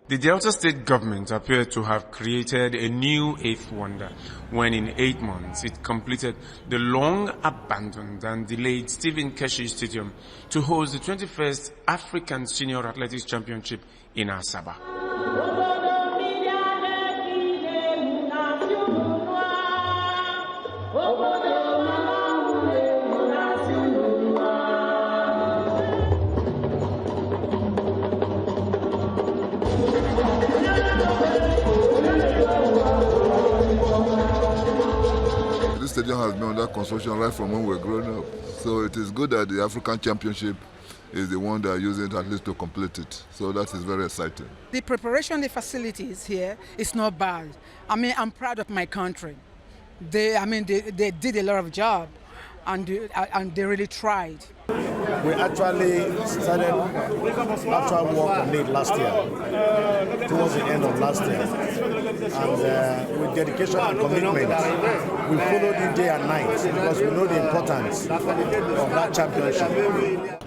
The Delta State government appeared to have created a new eighth wonder when in 8 months it completed the long abandoned and delayed Stephen Keshi Stadium to host the 21st African Senior Athletics Championship in Asaba. This stadium has been under construction right from when we were growing up. So it is good that the African Championship is the one that are using it at least to complete it. So that is very exciting. The preparation, the facilities here is not bad. I'm proud of my country. They did a lot of job and they really tried. We actually started actual work on it last year, towards the end of last year. And with dedication and commitment, we followed it day and night because we know the importance of that championship.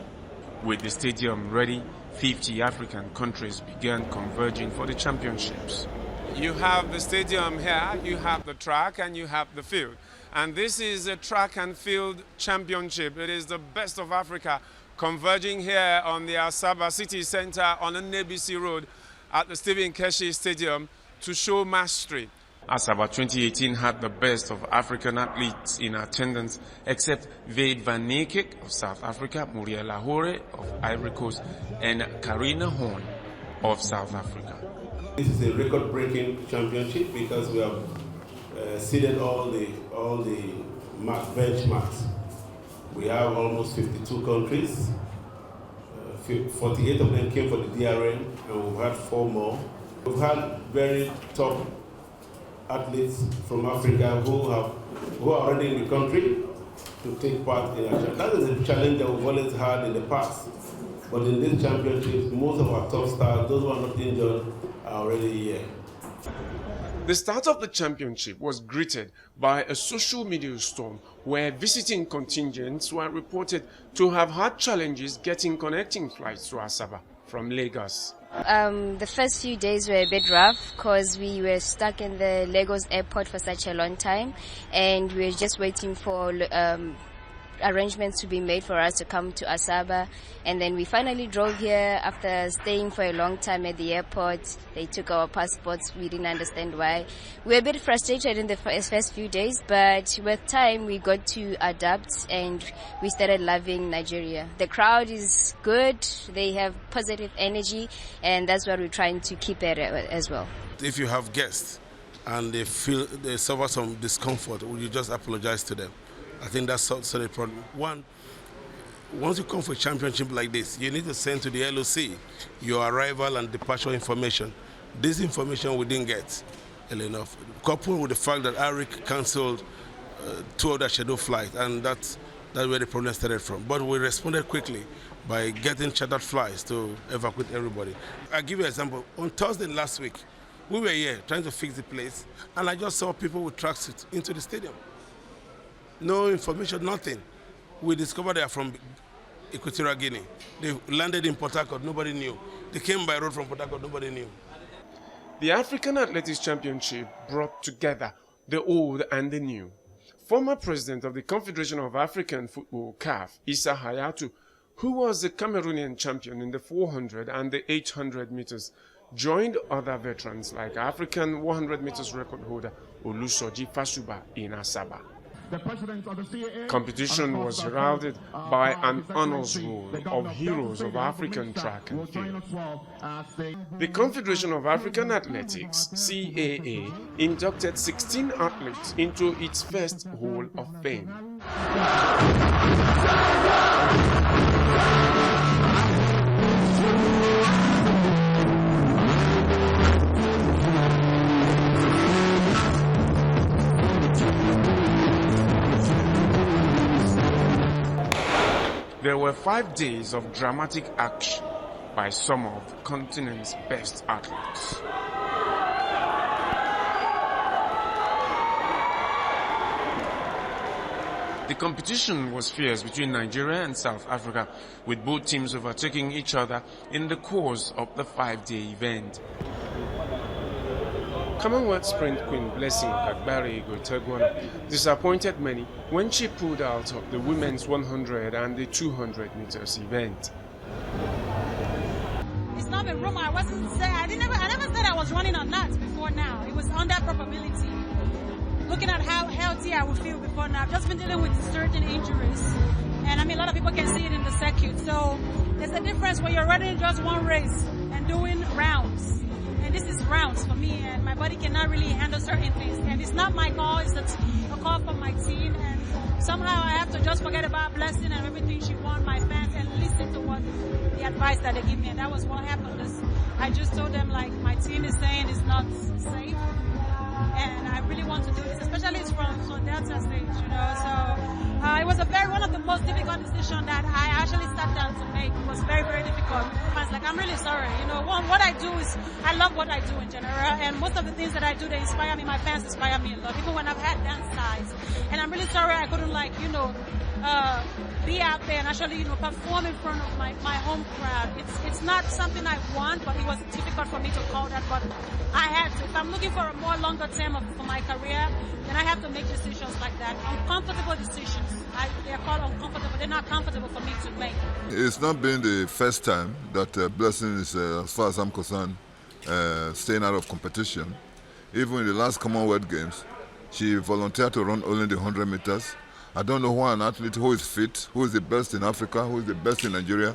With the stadium ready, 50 African countries began converging for the championships. You have the stadium here, you have the track, and you have the field. And this is a track and field championship. It is the best of Africa converging here on the Asaba City Center on the Nebisi Road at the Stephen Keshi Stadium to show mastery. Asaba 2018 had the best of African athletes in attendance, except Wade van Niekerk of South Africa, Muriel Ahore of Ivory Coast, and Karina Horn of South Africa. This is a record-breaking championship because we have seeded all the benchmarks. We have almost 52 countries. 48 of them came for the DRM, and we've had 4 more. We've had very top athletes from Africa who are already in the country to take part in our championship. That is a challenge that we've always had in the past. But in this championship, most of our top stars, those who are not injured, are already here. The start of the championship was greeted by a social media storm where visiting contingents were reported to have had challenges getting connecting flights to Asaba from Lagos. The first few days were a bit rough because we were stuck in the Lagos airport for such a long time, and we were just waiting for arrangements to be made for us to come to Asaba, and then we finally drove here after staying for a long time at the airport. They took our passports. We didn't understand why. We were a bit frustrated in the first few days, but with time we got to adapt and we started loving Nigeria. The crowd is good, they have positive energy, and that's what we're trying to keep it as well. If you have guests and they suffer some discomfort, will you just apologize to them? I think that's the problem. One, once you come for a championship like this, you need to send to the LOC your arrival and departure information. This information we didn't get early enough, coupled with the fact that Arik cancelled 2 of the scheduled flights, and that's where the problem started from. But we responded quickly by getting chartered flights to evacuate everybody. I'll give you an example. On Thursday last week, we were here trying to fix the place, and I just saw people with tracksuits into the stadium. No information, nothing. We discovered they are from Equatorial Guinea. They landed in Port Harcourt, nobody knew. They came by road from Port Harcourt, nobody knew. The African Athletics Championship brought together the old and the new. Former president of the Confederation of African Football, CAF, Issa Hayatou, who was the Cameroonian champion in the 400 and the 800 meters, joined other veterans like African 100 meters record holder Olusoji Fasuba in Asaba. Competition was heralded by an honors roll of heroes of African track and field. The Confederation of African Athletics, CAA, inducted 16 athletes into its first Hall of Fame. There were 5 days of dramatic action by some of the continent's best athletes. The competition was fierce between Nigeria and South Africa, with both teams overtaking each other in the course of the 5-day event. Commonwealth sprint queen Blessing Okagbare Igwe disappointed many when she pulled out of the women's 100 and the 200 meters event. It's not a rumor. I never said I was running or not before now. It was under probability. Looking at how healthy I would feel before now. I've just been dealing with certain injuries. And I mean, a lot of people can see it in the circuit. So there's a difference when you're running just one race and doing rounds. And this is rounds for me, and my body cannot really handle certain things. And it's not my call, it's a call from my team. And somehow I have to just forget about Blessing and everything she won, my fans, and listen to what the advice that they give me. And that was what happened. I just told them, like, my team is saying it's not safe. And I really want to do this, especially it's from Delta stage, you know. So it was one of the most difficult decisions that I actually sat down to make. It was very, very difficult. I was like, I'm really sorry. You know, what I do is, I love what I do in general. And most of the things that I do, they inspire me. My fans inspire me a lot, even when I've had dance sides. And I'm really sorry I couldn't, like, you know, be out there and actually, you know, perform in front of my home crowd. It's not something I want, but it was difficult for me to call that. But I had to. If I'm looking for a more longer term for my career, then I have to make decisions like that. Uncomfortable decisions. They're called uncomfortable. They're not comfortable for me to make. It's not been the first time that Blessing is, as far as I'm concerned, staying out of competition. Even in the last Commonwealth Games, she volunteered to run only the 100 meters. I don't know why an athlete who is fit, who is the best in Africa, who is the best in Nigeria,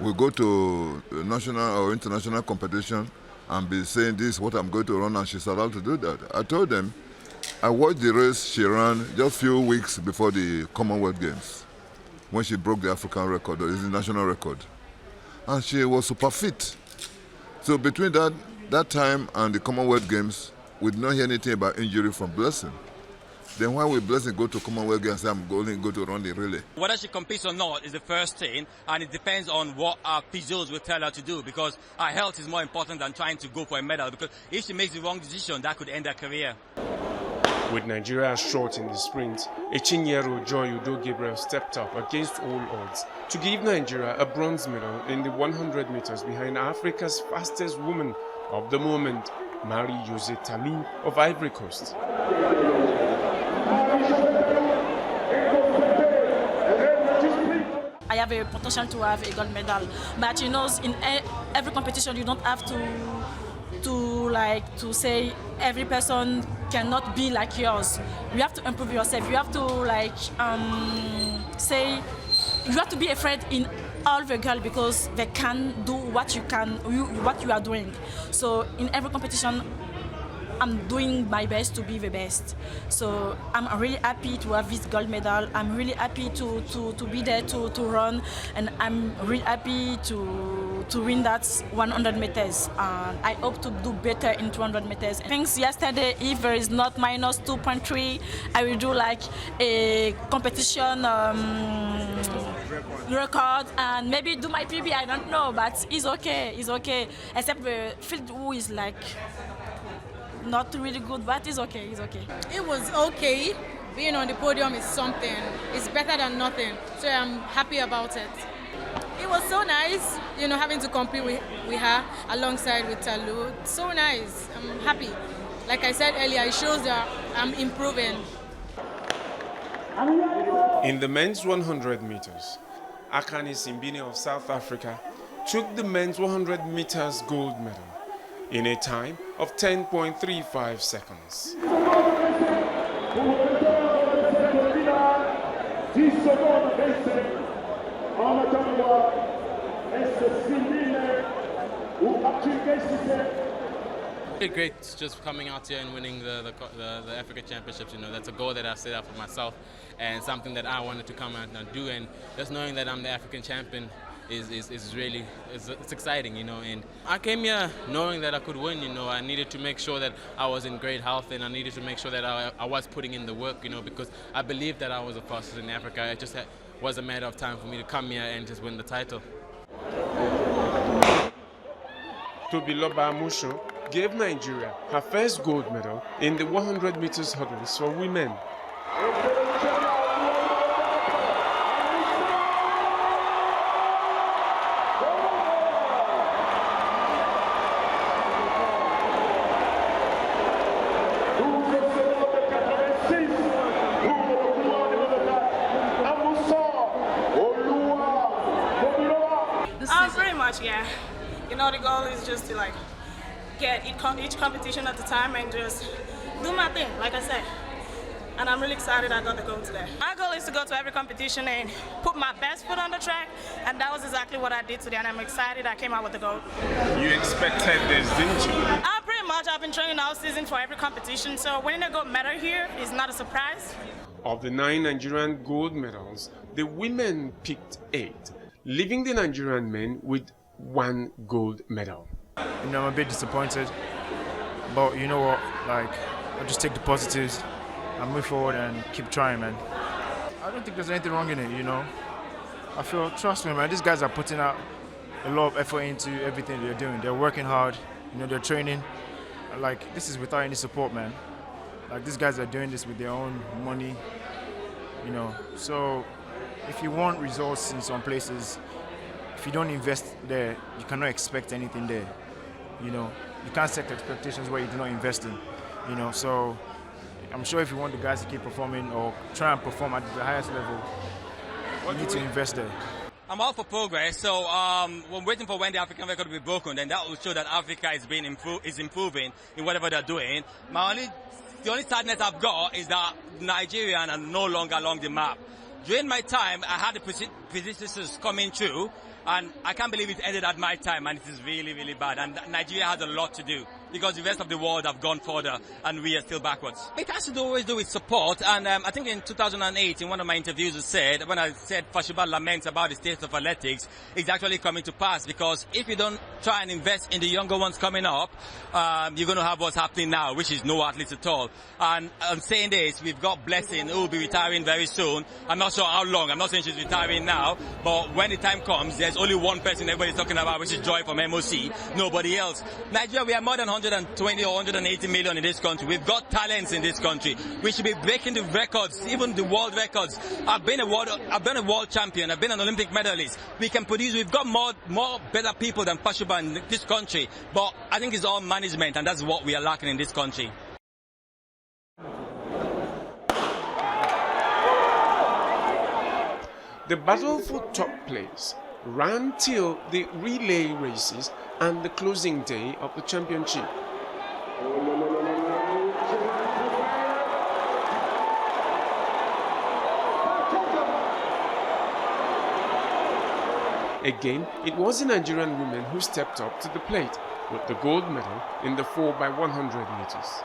will go to national or international competition and be saying this is what I'm going to run, and she's allowed to do that. I told them, I watched the race she ran just a few weeks before the Commonwealth Games, when she broke the African record, or the national record. And she was super fit. So between that time and the Commonwealth Games, we did not hear anything about injury from Blessing. Then why will Blessing go to Commonwealth Games and say I'm going to run the relay? Whether she competes or not is the first thing, and it depends on what our physios will tell her to do, because our health is more important than trying to go for a medal, because if she makes the wrong decision, that could end her career. With Nigeria short in the sprint, Echinyero Joy Udo Gabriel stepped up against all odds to give Nigeria a bronze medal in the 100 meters behind Africa's fastest woman of the moment, Marie-José Talou of Ivory Coast. I have a potential to have a gold medal, but you know, in every competition you don't have to say every person cannot be like yours. You have to improve yourself. You have to say you have to be afraid in all the girls, because they can do what you are doing. So in every competition, I'm doing my best to be the best. So I'm really happy to have this gold medal. I'm really happy to be there to run, and I'm really happy to win that 100 meters. And I hope to do better in 200 meters. I think yesterday, if there is not minus 2.3, I will do like a competition record and maybe do my PB. I don't know, but it's okay. It's okay. Except the field who is like not really good, but it's okay. It's okay. It was okay. Being on the podium is something. It's better than nothing. So I'm happy about it. It was so nice, you know, having to compete with her alongside with Talou. So nice. I'm happy. Like I said earlier, it shows that I'm improving. In the men's 100 meters, Akani Simbine of South Africa took the men's 100 meters gold medal in a time of 10.35 seconds. It's great just coming out here and winning the Africa Championships. You know, that's a goal that I set out for myself, and something that I wanted to come out and do. And just knowing that I'm the African champion is really it's exciting, you know. And I came here knowing that I could win. You know, I needed to make sure that I was in great health, and I needed to make sure that I was putting in the work. You know, because I believed that I was the fastest in Africa. It just was a matter of time for me to come here and just win the title. Tobiloba Amusho gave Nigeria her first gold medal in the 100 meters hurdles for women. much, yeah. You know, the goal is just to like get each competition at a time and just do my thing, like I said. And I'm really excited I got the goal today. My goal is to go to every competition and put my best foot on the track, and that was exactly what I did today, and I'm excited I came out with the goal. You expected this, didn't you? Pretty much. I've been training all season for every competition, so winning a gold medal here is not a surprise. Of the 9 Nigerian gold medals, the women picked 8, leaving the Nigerian men with 1 gold medal. You know, I'm a bit disappointed, but you know what, like, I'll just take the positives and move forward and keep trying, man. I don't think there's anything wrong in it, you know. I feel, trust me, man, these guys are putting out a lot of effort into everything they're doing. They're working hard, you know, they're training. Like, this is without any support, man. Like, these guys are doing this with their own money, you know. So, if you want results in some places, if you don't invest there, you cannot expect anything there, you know. You can't set expectations where you do not invest in, you know. So, I'm sure if you want the guys to keep performing or try and perform at the highest level, you need to invest there. I'm all for progress, so we're waiting for when the African record will be broken, then that will show that Africa is improving in whatever they're doing. The only sadness I've got is that Nigerian are no longer along the map. During my time, I had the predecessors coming through, and I can't believe it ended at my time, and it is really, really bad. And Nigeria has a lot to do, because the rest of the world have gone further, and we are still backwards. It has to always do with support, and I think in 2008, in one of my interviews, when I said Fashiba laments about the state of athletics, it's actually coming to pass, because if you don't try and invest in the younger ones coming up, you're going to have what's happening now, which is no athletes at all. And I'm saying this, we've got Blessing, who will be retiring very soon. I'm not sure how long, I'm not saying she's retiring now, but when the time comes, there's only one person everybody's talking about, which is Joy from MOC, nobody else. Nigeria, we are more than 120 or 180 million in this country. We've got talents in this country. We should be breaking the records, even the world records. I've been a world champion. I've been an Olympic medalist. We can produce. We've got more better people than Fashiba in this country. But I think it's all management, and that's what we are lacking in this country. The battle for top place ran till the relay races and the closing day of the championship. Again, it was the Nigerian women who stepped up to the plate with the gold medal in the 4x100 meters.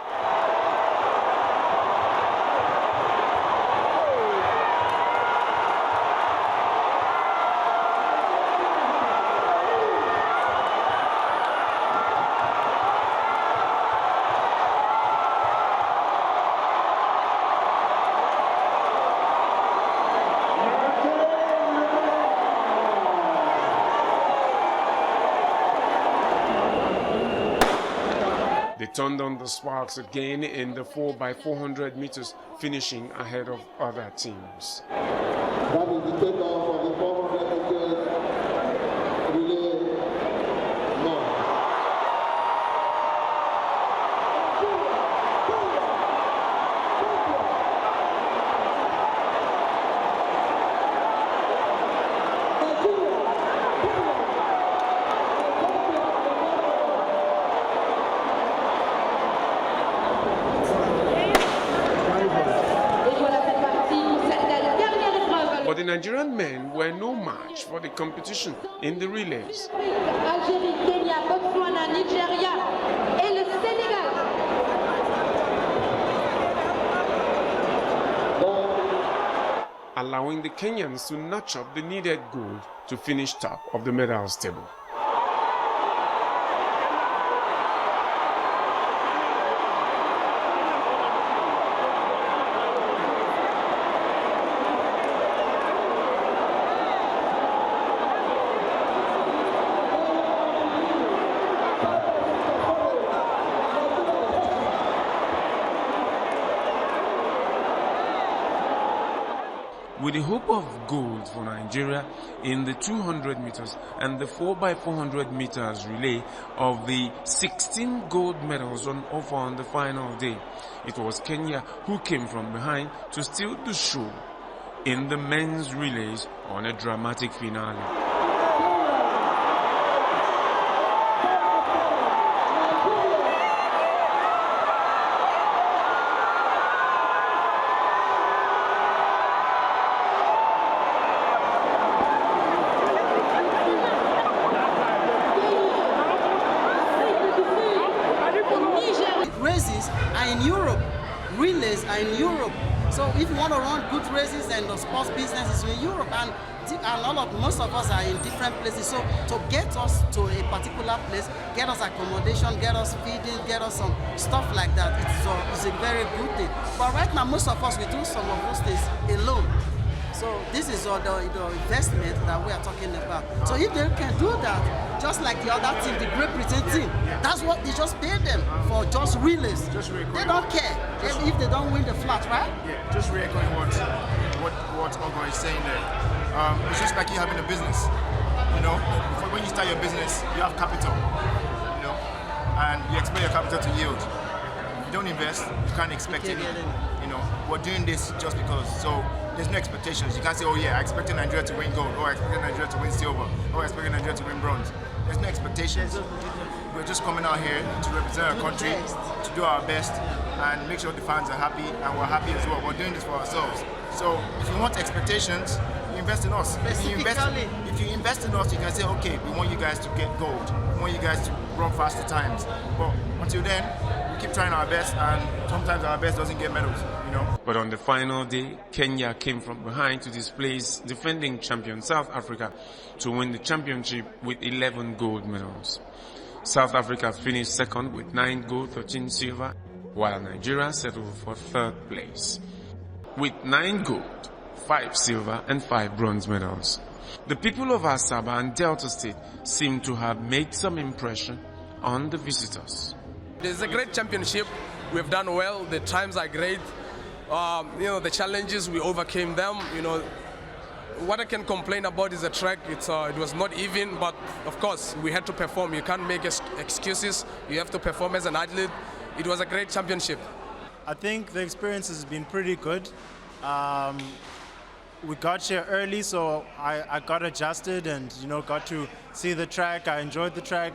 They turned on the sparks again in the 4x400 meters, finishing ahead of other teams. That is the takeoff of the 400 meters relay north. But the Nigerian men were no match for the competition in the relays. Algérie, Kenya, Botswana, Nigeria et le Sénégal. Allowing the Kenyans to notch up the needed gold to finish top of the medals table. With the hope of gold for Nigeria in the 200 meters and the 4x400 meters relay of the 16 gold medals on offer on the final day, it was Kenya who came from behind to steal the show in the men's relays on a dramatic finale. races are in Europe. Relays are in Europe. So if you want to run good races and the sports business is in Europe, and most of us are in different places. So to get us to a particular place, get us accommodation, get us feeding, get us some stuff like that, it's a very good thing. But right now, most of us, we do some of those things alone. So this is the investment that we are talking about. So if they can do that, just like the other team, the Great Britain team, that's what they just pay them for, just relays. They don't care if they don't win the flat, right? Yeah, just re-echoing what Ogo is saying there. It's just like you having a business. You know, when you start your business, you have capital. You know, and you expect your capital to yield. If you don't invest, you can't expect it. You know, we're doing this just because. So there's no expectations. You can't say, oh yeah, I expected Nigeria to win gold, or I expected Nigeria to win silver, or I expected Nigeria to win bronze. There's no expectations. We're just coming out here to represent our country, to do our best, and make sure the fans are happy, and we're happy as well. We're doing this for ourselves. So if you want expectations, you invest in us. If you invest in us, you can say, okay, we want you guys to get gold. We want you guys to run faster times. But until then, we keep trying our best, and sometimes our best doesn't get medals, you know. But on the final day, Kenya came from behind to displace defending champion South Africa to win the championship with 11 gold medals. South Africa finished second with 9 gold, 13 silver, while Nigeria settled for third place with 9 gold, 5 silver and 5 bronze medals. The people of Asaba and Delta State seem to have made some impression on the visitors. It's a great championship. We've done well. The times are great. You know, the challenges, we overcame them. You know, what I can complain about is the track. It was not even, but of course we had to perform. You can't make excuses. You have to perform as an athlete. It was a great championship. I think the experience has been pretty good. We got here early, so I got adjusted and, you know, got to see the track. I enjoyed the track,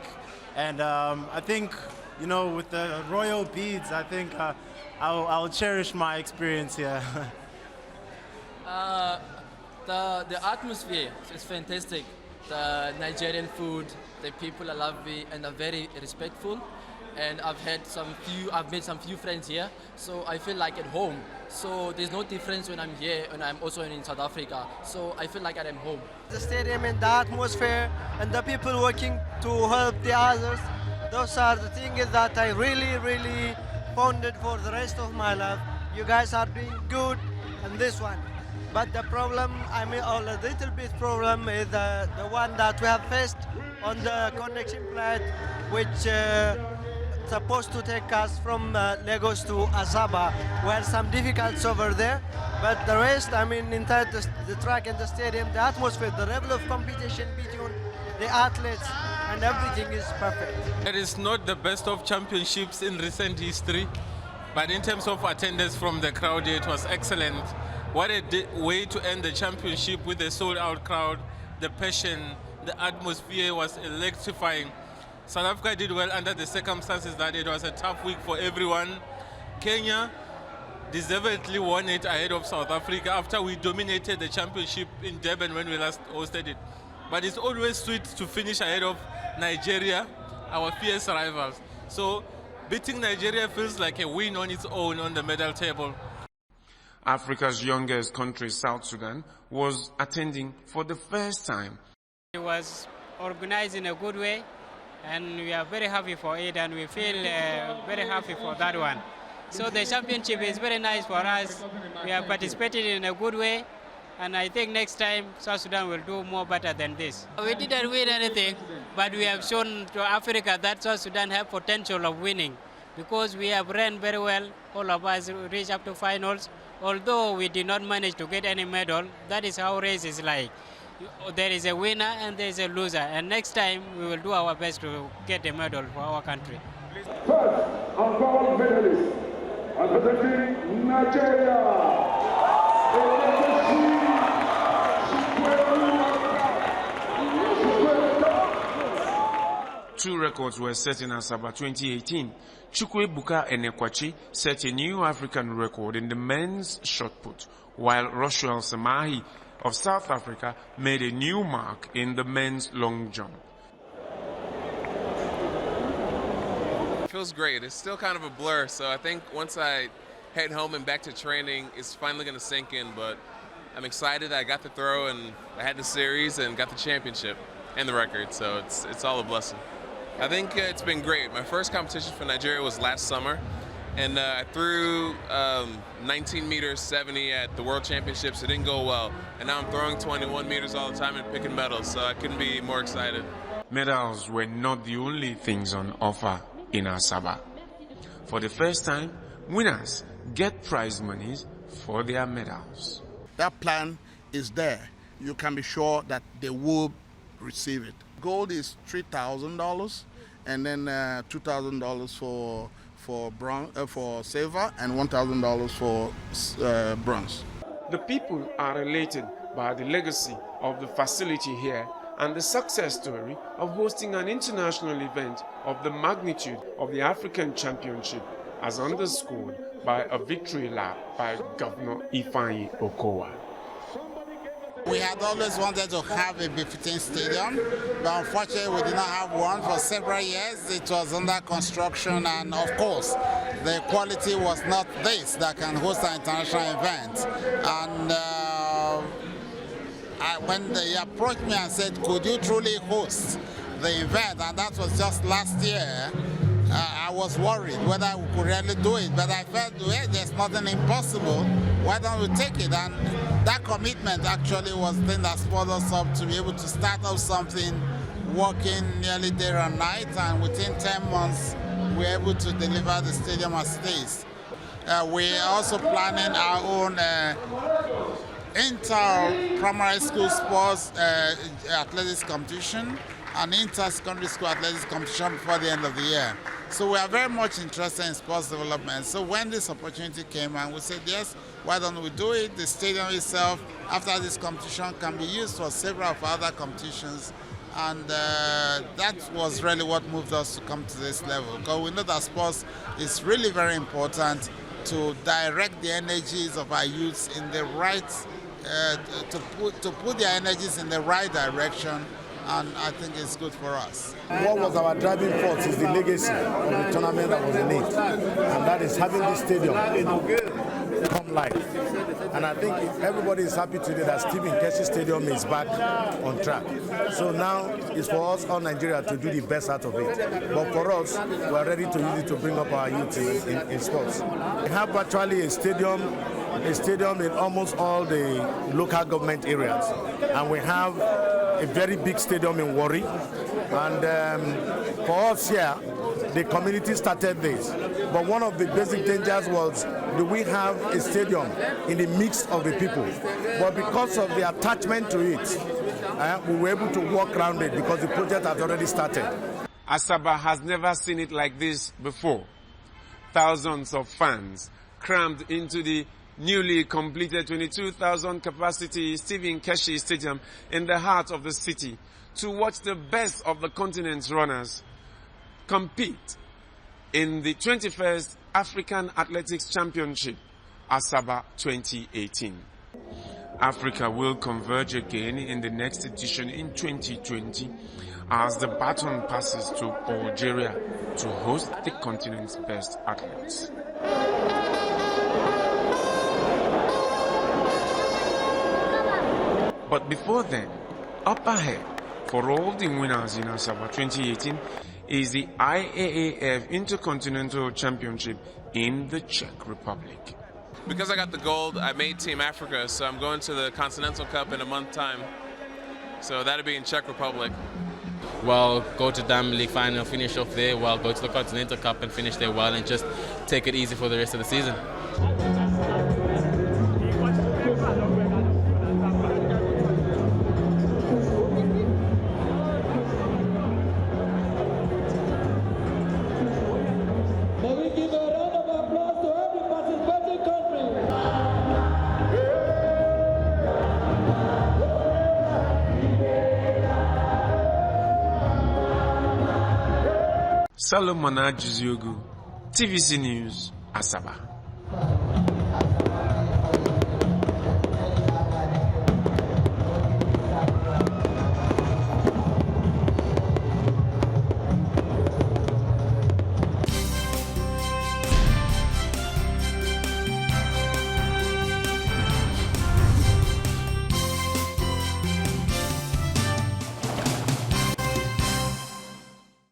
and I think, you know, with the royal beads, I think I'll cherish my experience here. The atmosphere is fantastic. The Nigerian food, the people are lovely and are very respectful. And I've made some few friends here, so I feel like at home. So there's no difference when I'm here and I'm also in South Africa. So I feel like I'm home. The stadium and the atmosphere and the people working to help the others, those are the things that I really founded for the rest of my life. You guys are doing good in this one. But the problem, a little bit problem is the one that we have faced on the connection flight, which supposed to take us from Lagos to Asaba. We had some difficulties over there, but the rest, inside the track and the stadium, the atmosphere, the level of competition between the athletes and everything is perfect. It is not the best of championships in recent history, but in terms of attendance from the crowd, it was excellent. What a way to end the championship with a sold-out crowd. The passion, the atmosphere was electrifying. South Africa did well under the circumstances that it was a tough week for everyone. Kenya deservedly won it ahead of South Africa after we dominated the championship in Durban when we last hosted it. But it's always sweet to finish ahead of Nigeria, our fierce rivals. So beating Nigeria feels like a win on its own on the medal table. Africa's youngest country, South Sudan, was attending for the first time. It was organized in a good way, and we are very happy for it, and we feel very happy for that one. So the championship is very nice for us. We have participated in a good way, and I think next time South Sudan will do more better than this. We didn't win anything, but we have shown to Africa that South Sudan have potential of winning, because we have ran very well. All of us reached up to finals. Although we did not manage to get any medal, that is how race is like. There is a winner and there is a loser, and next time we will do our best to get a medal for our country. First and gold medalist, representing Nigeria. Two records were set in Asaba 2018. Chukwuebuka Enekwachi set a new African record in the men's shot put, while Roshuel Samahi of South Africa made a new mark in the men's long jump. feels great. It's still kind of a blur, so I think once I head home and back to training, it's finally going to sink in, but I'm excited. I got the throw, and I had the series, and got the championship and the record, so it's all a blessing. I think it's been great. My first competition for Nigeria was last summer, and I threw 19 meters 70 at the World Championships. It didn't go well, and now I'm throwing 21 meters all the time and picking medals, so I couldn't be more excited. Medals were not the only things on offer in Asaba. For the first time, winners get prize monies for their medals. That plan is there. You can be sure that they will receive it. Gold is $3,000, and then $2,000 for silver, and $1,000 for bronze. The people are elated by the legacy of the facility here and the success story of hosting an international event of the magnitude of the African Championship, as underscored by a victory lap by Governor Ifeanyi Okowa. We had always wanted to have a B-15 stadium, but unfortunately we did not have one for several years. It was under construction, and of course the quality was not this that can host an international event. And when they approached me and said, could you truly host the event, and that was just last year, I was worried whether we could really do it, but I felt, well, there's nothing impossible. Why don't we take it? And that commitment actually was the thing that spurred us up to be able to start up something, working nearly day and night, and within 10 months, we were able to deliver the stadium as it is. We're also planning our own inter-primary school sports athletics competition and inter-secondary school athletics competition before the end of the year. So we are very much interested in sports development. So when this opportunity came, and we said, yes, why don't we do it? The stadium itself, after this competition, can be used for several of other competitions. And that was really what moved us to come to this level. Because we know that sports is really very important to direct the energies of our youths in the right, to put their energies in the right direction. And I think it's good for us. What was our driving force is the legacy of the tournament that was in it, and that is having this stadium come live. And I think everybody is happy today that Stephen Keshi Stadium is back on track. So now it's for us, all Nigeria, to do the best out of it. But for us, we are ready to use it to bring up our youth in sports. We have actually a stadium in almost all the local government areas, and we have a very big stadium in Warri. And for us here, the community started this. But one of the basic dangers was, do we have a stadium in the midst of the people? But because of the attachment to it, we were able to walk around it because the project has already started. Asaba has never seen it like this before. Thousands of fans crammed into the newly completed 22,000 capacity Stephen Keshi Stadium in the heart of the city to watch the best of the continent's runners compete in the 21st African Athletics Championship, Asaba 2018. Africa will converge again in the next edition in 2020 as the baton passes to Algeria to host the continent's best athletes. But before then, up ahead for all the winners in Asaba 2018 is the IAAF Intercontinental Championship in the Czech Republic. Because I got the gold, I made Team Africa, so I'm going to the Continental Cup in a month's time. So that'll be in Czech Republic. Well, go to Diamond League final, finish off there, well, go to the Continental Cup and finish there well, and just take it easy for the rest of the season. Solomon Ajiziogu, TVC News, Asaba.